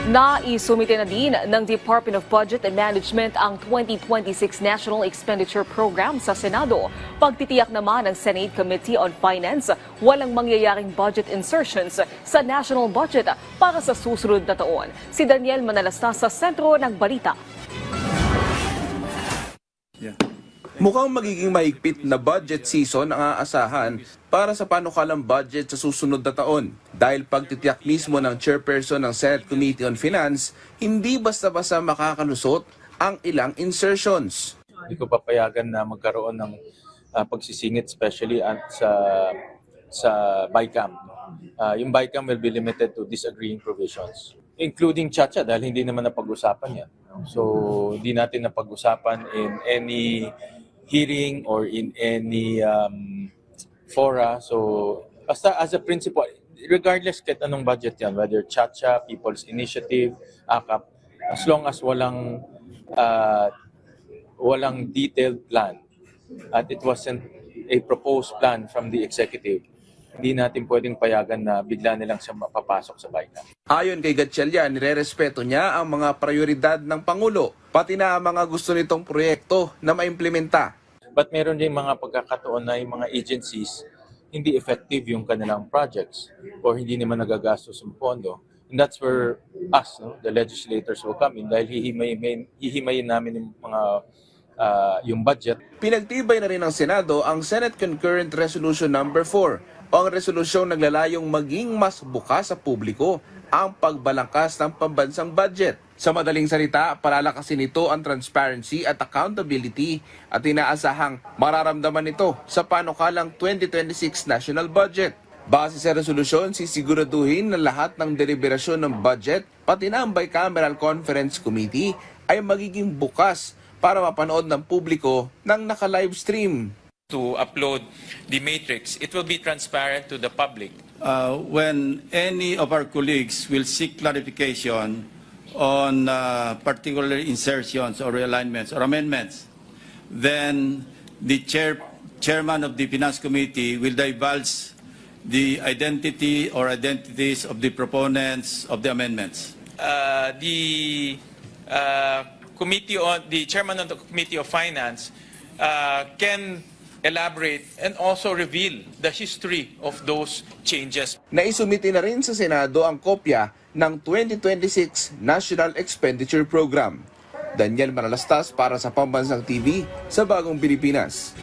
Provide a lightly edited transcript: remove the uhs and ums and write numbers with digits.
Naisumite na din ng Department of Budget and Management ang 2026 National Expenditure Program sa Senado. Pagtitiyak naman ng Senate Committee on Finance, walang mangyayaring budget insertions sa national budget para sa susunod na taon. Si Daniel Manalastas sa sentro ng balita. Mukhang magiging mahigpit na budget season ang aasahan para sa panukalang budget sa susunod na taon. Dahil pagtitiyak mismo ng chairperson ng Senate Committee on Finance, hindi basta-basta makakalusot ang ilang insertions. Hindi ko papayagan na magkaroon ng pagsisingit, especially at sa BICAM. Yung BICAM will be limited to disagreeing provisions, including Chacha dahil hindi naman napag-usapan yan. So hindi natin napag-usapan in any hearing or in any fora. So basta as a principle, regardless kahit anong budget yan, whether Chacha, People's Initiative, AKAP, as long as walang detailed plan at it wasn't a proposed plan from the executive, hindi natin pwedeng payagan na bigla nilang siya mapapasok sa BICAM. Ayon kay Gatchalian, nirerespeto niya ang mga prioridad ng Pangulo, pati na ang mga gusto nitong proyekto na maimplementa. But meron din mga pagkakataon na yung mga agencies, hindi effective yung kanilang projects or hindi naman nagagastos ng pondo. And that's where us, the legislators will come in dahil hihimayin namin yung mga yung budget. Pinagtibay na rin ng Senado ang Senate Concurrent Resolution No. 4 o ang resolusyong naglalayong maging mas bukas sa publiko ang pagbalangkas ng pambansang budget. Sa madaling salita, palalakasin ito ang transparency at accountability at inaasahang mararamdaman ito sa panukalang 2026 national budget. Base sa resolusyon, sisiguraduhin na lahat ng deliberasyon ng budget, pati na ang Bicameral Conference Committee, ay magiging bukas para mapanood ng publiko ng naka-livestream. To upload the matrix, it will be transparent to the public. When any of our colleagues will seek clarification on particular insertions or realignments or amendments, then the chairman of the Finance Committee will divulge the identity or identities of the proponents of the amendments. The chairman of the Committee of Finance can elaborate and also reveal the history of those changes. Naisumiti na rin sa Senado ang kopya ng 2026 National Expenditure Program. Daniel Manalastas para sa Pambansang TV sa Bagong Pilipinas.